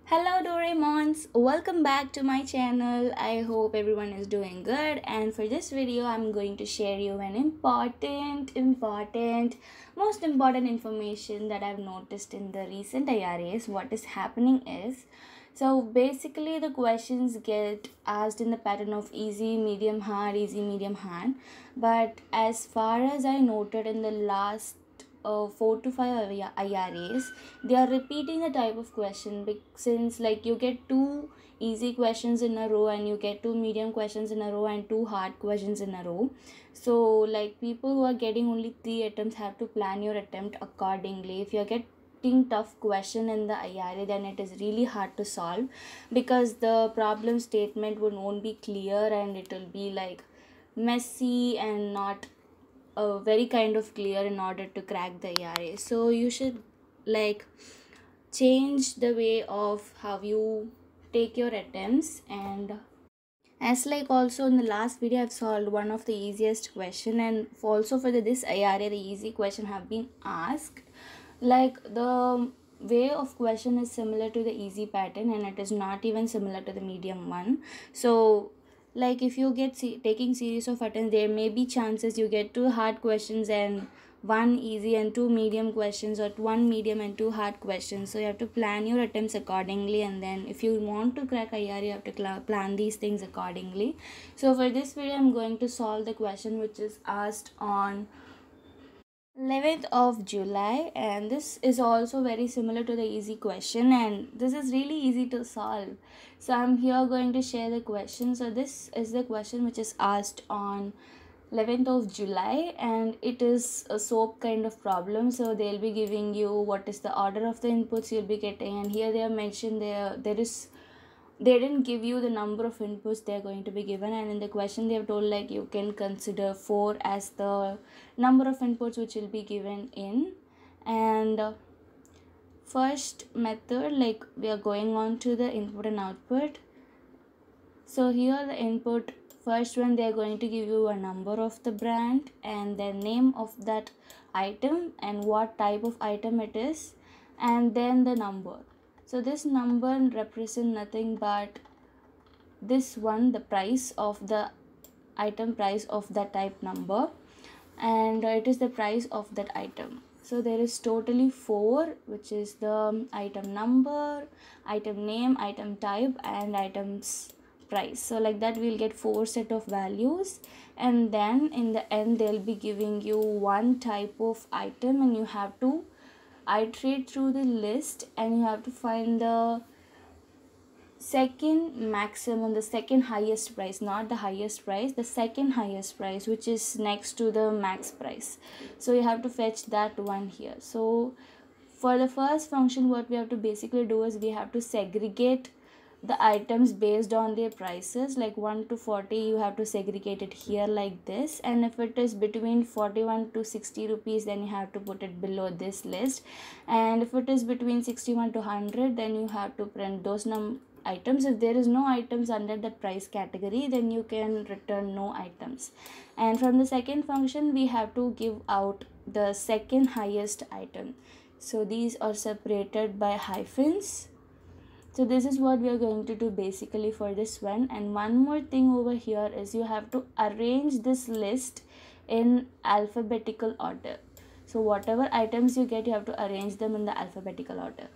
Hello Doraemons, welcome back to my channel. I hope everyone is doing good, and for this video I'm going to share you an most important information that I've noticed in the recent IRAs. What is happening is, so basically the questions get asked in the pattern of easy, medium, hard, easy, medium, hard, but as far as I noted in the last 4 to 5 IRAs, they are repeating the type of question since like you get two easy questions in a row and you get two medium questions in a row and two hard questions in a row. So like people who are getting only 3 attempts have to plan your attempt accordingly. If you get tough question in the IRA, then it is really hard to solve because the problem statement won't be clear and it will be like messy and not very kind of clear in order to crack the IRA. So you should like change the way of how you take your attempts. And as like also in the last video I've solved one of the easiest question, and also for this IRA the easy question have been asked. Like the way of question is similar to the easy pattern and it is not even similar to the medium one. So like if you get taking series of attempts, there may be chances you get two hard questions and one easy, and two medium questions, or one medium and two hard questions. So you have to plan your attempts accordingly, and then if you want to crack IRA you have to plan these things accordingly. So for this video I'm going to solve the question which is asked on 11th of July, and this is also very similar to the easy question and this is really easy to solve. So I'm here going to share the question. So this is the question which is asked on 11th of July and it is a soap kind of problem. So they'll be giving you what is the order of the inputs you'll be getting, and here they have mentioned they didn't give you the number of inputs they are going to be given, and in the question they have told like you can consider 4 as the number of inputs which will be given in. And first method, like we are going on to the input and output. So here the input, first one, they are going to give you a number of the brand and the name of that item and what type of item it is, and then the number. So this number represents nothing but this one, the price of the item, price of that type number, and it is the price of that item. So there is totally 4, which is the item number, item name, item type, and items price. So like that we'll get 4 set of values, and then in the end they'll be giving you one type of item and you have to iterate through the list and you have to find the second maximum, the second highest price, not the highest price, the second highest price which is next to the max price. So you have to fetch that one here. So for the first function what we have to basically do is we have to segregate the items based on their prices, like 1 to 40 you have to segregate it here like this, and if it is between 41 to 60 rupees then you have to put it below this list, and if it is between 61 to 100 then you have to print those items. If there is no items under that price category then you can return no items. And from the second function we have to give out the second highest item. So these are separated by hyphens. So this is what we are going to do basically for this one. And one more thing over here is you have to arrange this list in alphabetical order. So whatever items you get, you have to arrange them in the alphabetical order.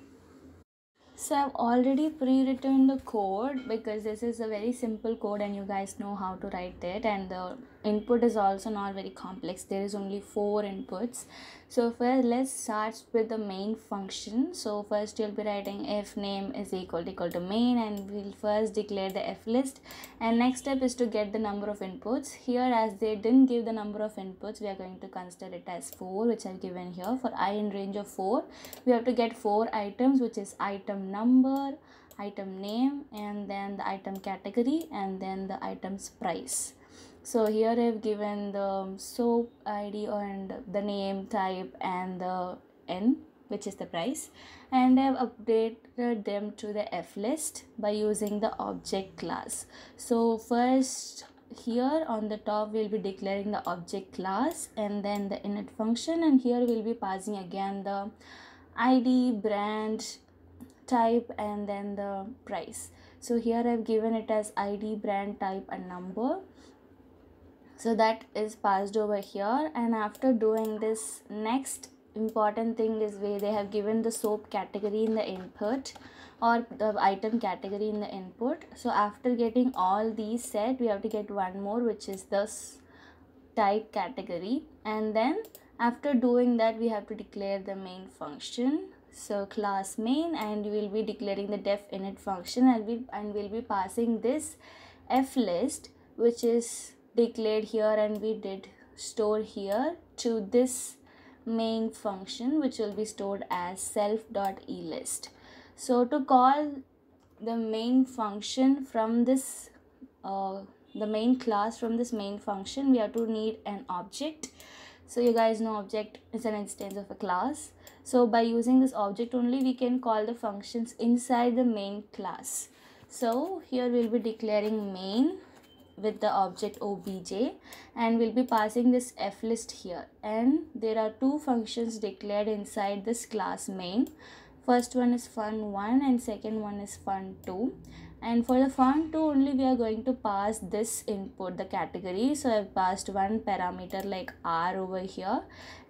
So I've already pre-written the code because this is a very simple code and you guys know how to write it, and the input is also not very complex. There is only 4 inputs. So first let's start with the main function. So first you'll be writing if name is equal to main, and we'll first declare the f list, and next step is to get the number of inputs. Here as they didn't give the number of inputs, we are going to consider it as 4, which I've given here. For I in range of 4 we have to get 4 items, which is item number, item name, and then the item category, and then the item's price. So here I've given the soap ID and the name, type, and the N, which is the price, and I've updated them to the F list by using the object class. So first here on the top we'll be declaring the object class and then the init function, and here we'll be passing again the ID, brand, type and then the price. So here I've given it as ID, brand, type and number. So that is passed over here. And after doing this, next important thing is where they have given the soap category in the input or the item category in the input. So after getting all these set, we have to get one more, which is this type category. And then after doing that, we have to declare the main function. So class main, and we will be declaring the def init function, and we'll be passing this f list, which is declared here and we did store here, to this main function, which will be stored as self.elist. So to call the main function from this the main class from this main function, we have to need an object. So you guys know object is an instance of a class. So by using this object only, we can call the functions inside the main class. So here we'll be declaring main with the object obj, and we'll be passing this f list here. And there are two functions declared inside this class main. First one is fun1 and second one is fun2. And for the fun2 only, we are going to pass this input, the category. So I've passed one parameter like r over here,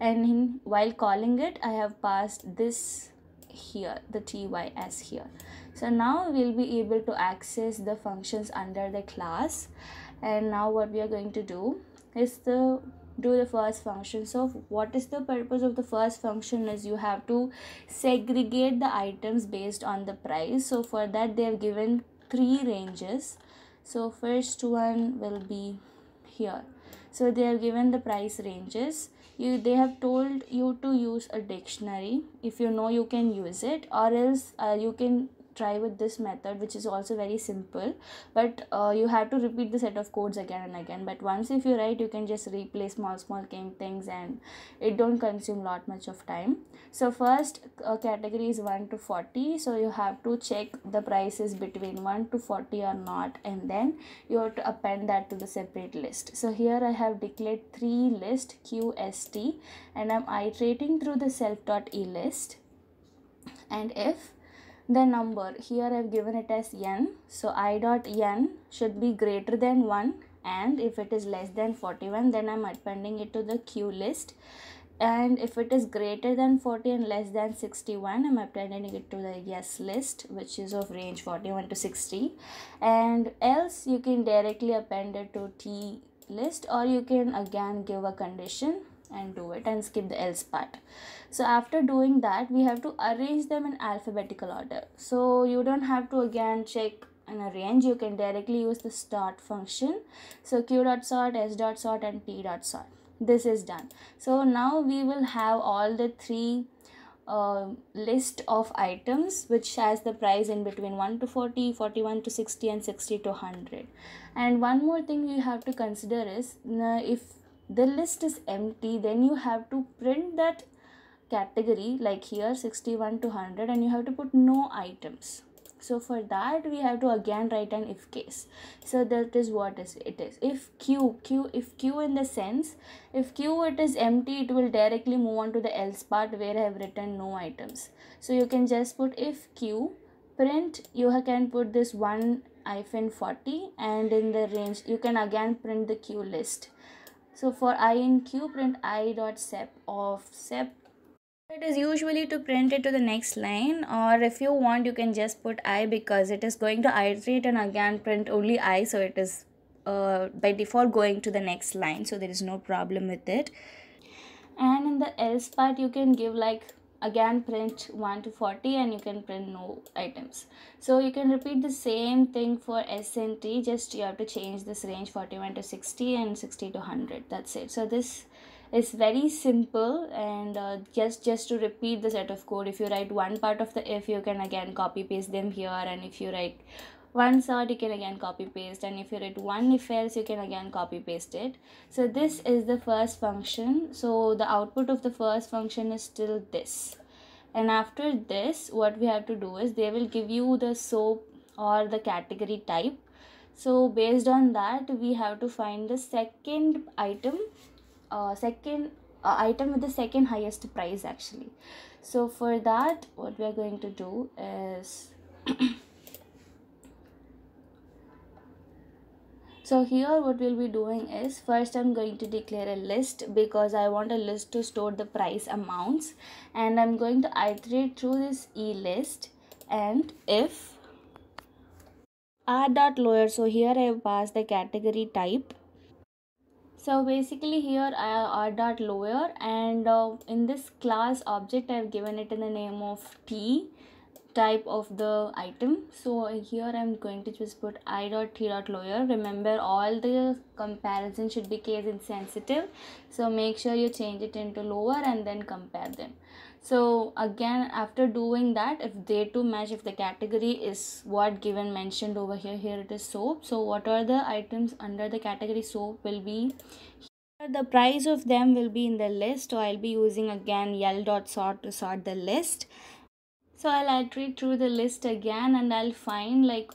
and while calling it, I have passed this here, the ty as here. So now we'll be able to access the functions under the class. And now what we are going to do is do the first function. So what is the purpose of the first function is you have to segregate the items based on the price. So for that, they have given 3 ranges. So first one will be here. So they have given the price ranges. They have told you to use a dictionary. If you know, you can use it, or else you can try with this method, which is also very simple, but you have to repeat the set of codes again and again. But once if you write, you can just replace small things, and it don't consume lot much of time. So first category is 1 to 40. So you have to check the prices between 1 to 40 or not, and then you have to append that to the separate list. So here I have declared 3 list qst, and I'm iterating through the self.elist. And if the number here, I've given it as n, so I.n should be greater than 1, and if it is less than 41, then I'm appending it to the q list. And if it is greater than 40 and less than 61, I'm appending it to the yes list, which is of range 41 to 60. And else you can directly append it to t list, or you can again give a condition and do it and skip the else part. So after doing that, we have to arrange them in alphabetical order. So you don't have to again check and arrange, you can directly use the sort function. So q.sort, s.sort and t.sort. This is done. So now we will have all the 3 list of items which has the price in between 1 to 40, 41 to 60 and 60 to 100. And one more thing you have to consider is if the list is empty, then you have to print that category, like here 61 to 100, and you have to put no items. So for that, we have to again write an if case. So that is what it is. If q in the sense, if q it is empty, it will directly move on to the else part where I have written no items. So you can just put if q print, you can put this 1-40, and in the range you can again print the q list. So for I in q, print I.sep of sep. It is usually to print it to the next line, or if you want, you can just put I, because it is going to iterate and again print only I, so it is by default going to the next line, so there is no problem with it. And in the else part, you can give like again print 1 to 40, and you can print no items. So you can repeat the same thing for S and T, just you have to change this range 41 to 60 and 60 to 100. That's it. So this is very simple, and just to repeat the set of code, if you write one part of the if, you can again copy paste them here, and if you write one sort, you can again copy paste, and if you write one if else, you can again copy paste it. So this is the first function. So the output of the first function is still this, and after this, what we have to do is they will give you the soap or the category type. So based on that, we have to find the second item, second item with the second highest price actually. So for that, what we are going to do is so here what we'll be doing is, first I'm going to declare a list because I want a list to store the price amounts, and I'm going to iterate through this list. And if r.lower, so here I have passed the category type. So basically here r.lower, and in this class object I have given it in the name of t type of the item. So here I'm going to just put i.t.lower. remember, all the comparison should be case insensitive, so make sure you change it into lower and then compare them. So again, after doing that, if they two match, if the category is what given mentioned over here, here it is soap, so what are the items under the category soap will be here. The price of them will be in the list, so I'll be using again l.sort to sort the list. So I'll iterate through the list again, and I'll find like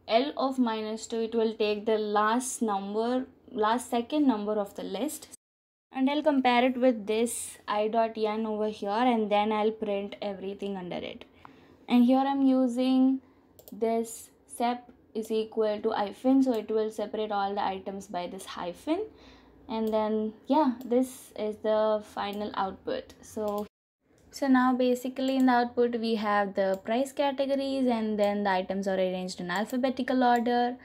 L of -2, it will take the last second number of the list, and I'll compare it with this i.n over here, and then I'll print everything under it. And here I'm using this sep is equal to hyphen, so it will separate all the items by this hyphen. And then yeah, this is the final output. So now basically in the output we have the price categories, and then the items are arranged in alphabetical order,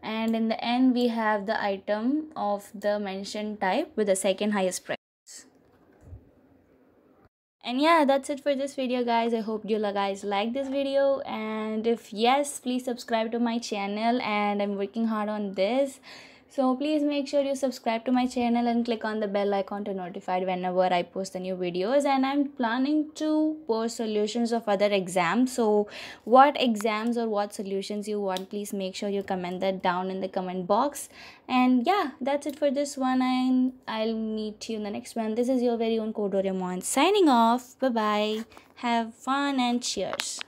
and in the end we have the item of the mentioned type with the second highest price. And yeah, that's it for this video guys. I hope you guys like this video, and if yes, please subscribe to my channel, and I'm working hard on this. So please make sure you subscribe to my channel and click on the bell icon to notified whenever I post the new videos. And I'm planning to post solutions of other exams. So what exams or what solutions you want, please make sure you comment that down in the comment box. And yeah, that's it for this one, and I'll meet you in the next one. This is your very own Kodoraemon signing off. Bye bye. Have fun and cheers.